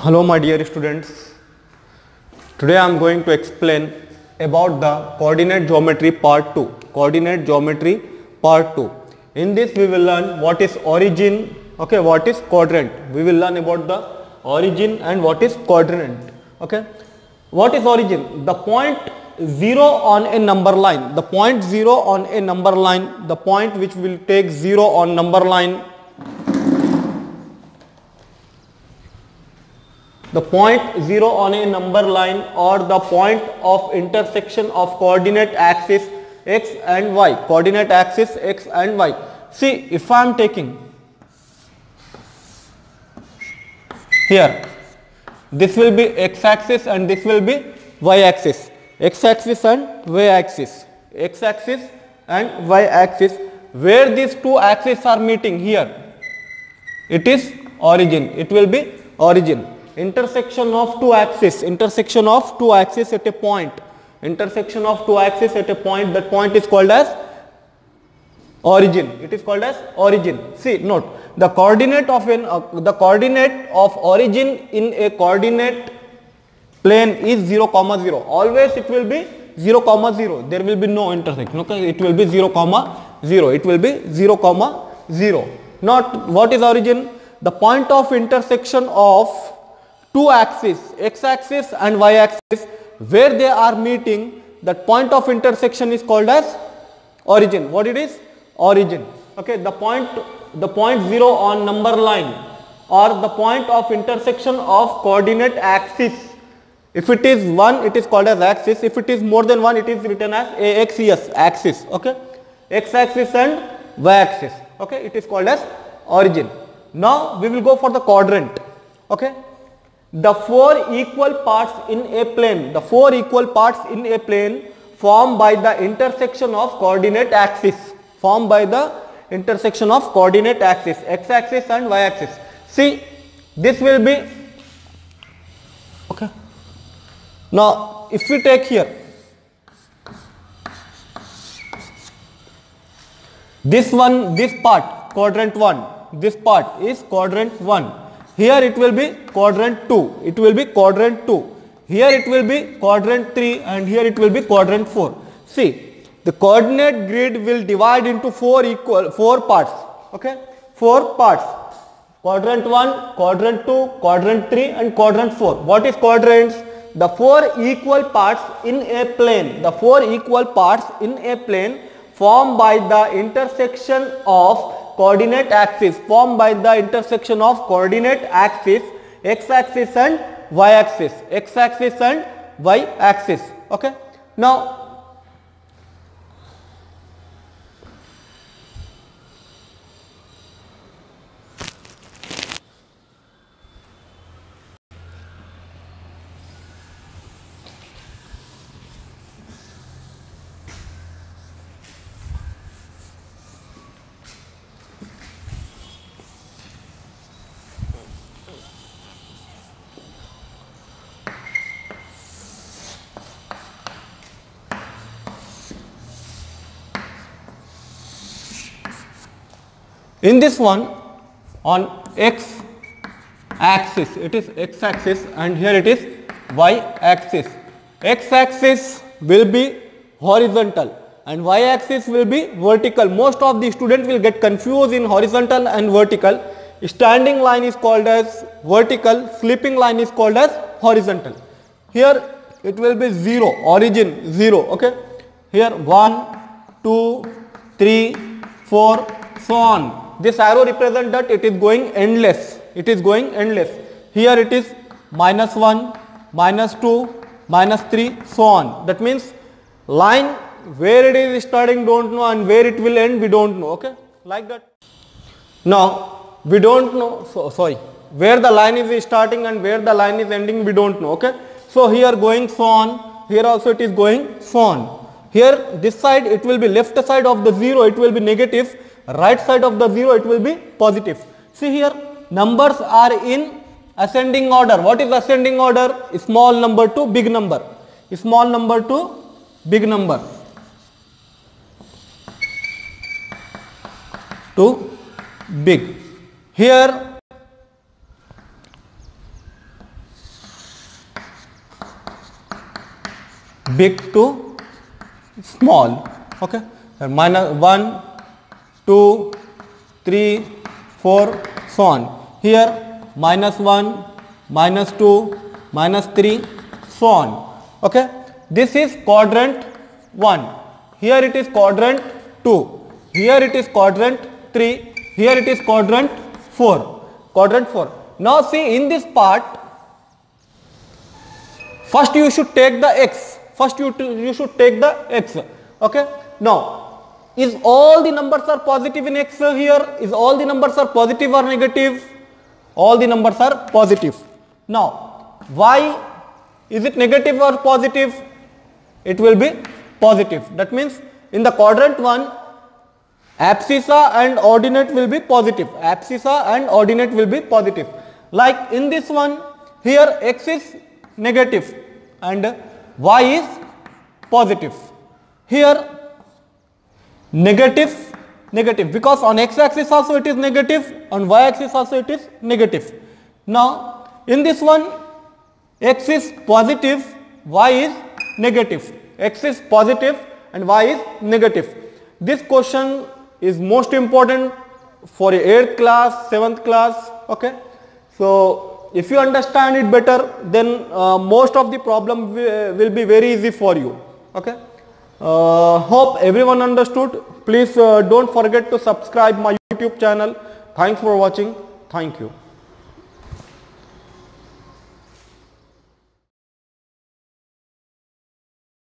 Hello my dear students, today I am going to explain about the coordinate geometry part 2. Coordinate geometry part 2. In this we will learn what is origin, okay, what is quadrant. We will learn about the origin and what is quadrant. Okay, what is origin? The point 0 on a number line. The point 0 on a number line, the point which will take 0 on number line. The point 0 on a number line or the point of intersection of coordinate axis x and y. Coordinate axis x and y. See, if I am taking here, this will be x axis and this will be y axis. X axis and y axis. X axis and y axis. Where these two axes are meeting here, it is origin. It will be origin. Intersection of two axes, intersection of two axes at a point, intersection of two axes at a point, that point is called as origin. It is called as origin. See, note the coordinate of the coordinate of origin in a coordinate plane is 0, 0. Always it will be 0, 0. There will be no intersection. Okay, it will be 0, 0. It will be 0, 0. Not what is origin? The point of intersection of two axes, x axis and y axis, where they are meeting, that point of intersection is called as origin. What it is? Origin. Okay, the point 0 on number line or the point of intersection of coordinate axis. If it is 1, it is called as axis. If it is more than 1, it is written as ax, yes, axis. Okay, x axis and y axis. Okay, it is called as origin. Now we will go for the quadrant. Okay, the four equal parts in a plane, the four equal parts in a plane formed by the intersection of coordinate axis, formed by the intersection of coordinate axis, x axis and y axis. See, this will be, okay. Now if we take here, this one, this part, quadrant 1, this part is quadrant 1. Here it will be quadrant 2, it will be quadrant 2. Here it will be quadrant 3 and here it will be quadrant 4. See, the coordinate grid will divide into four parts. Okay, 4 parts. Quadrant 1, quadrant 2, quadrant 3 and quadrant 4. What is quadrants? The four equal parts in a plane. The four equal parts in a plane formed by the intersection of coordinate axis, formed by the intersection of coordinate axis, x axis and y axis, x axis and y axis. Okay. Now in this one, on x axis, it is x axis and here it is y axis. X axis will be horizontal and y axis will be vertical. Most of the students will get confused in horizontal and vertical. Standing line is called as vertical, sleeping line is called as horizontal. Here it will be 0, origin 0. Okay, here 1, 2, 3, 4, so on. This arrow represents that it is going endless. It is going endless. Here it is -1, -2, -3, so on. That means line where it is starting don't know and where it will end we don't know. Okay, like that. Now we don't know. So sorry, where the line is starting and where the line is ending we don't know. Okay, so here going so on. Here also it is going so on. Here this side it will be left side of the 0. It will be negative. Right side of the 0 it will be positive. See here, numbers are in ascending order. What is ascending order? Small number to big number. Small number to big number. To big. Here big to small. Okay, and minus 1, 2, 3, 4, so on. Here minus 1, minus 2, minus 3, so on. Okay, this is quadrant 1. Here it is quadrant 2. Here it is quadrant 3. Here it is quadrant 4. Quadrant 4. Now see, in this part, first you should take the x. First you should take the x. Okay. Now, is all the numbers are positive in x here? Is all the numbers are positive or negative? All the numbers are positive. Now, y, is it negative or positive? It will be positive. That means in the quadrant 1, abscissa and ordinate will be positive. Abscissa and ordinate will be positive. Like in this one, here x is negative and y is positive. Here negative, negative, because on x axis also it is negative, on y axis also it is negative. Now in this one, x is positive, y is negative. X is positive and y is negative. This question is most important for 8th class, 7th class. Okay. So if you understand it better, then most of the problem will be very easy for you. Okay. Hope everyone understood. Please don't forget to subscribe my YouTube channel. Thanks for watching. Thank you.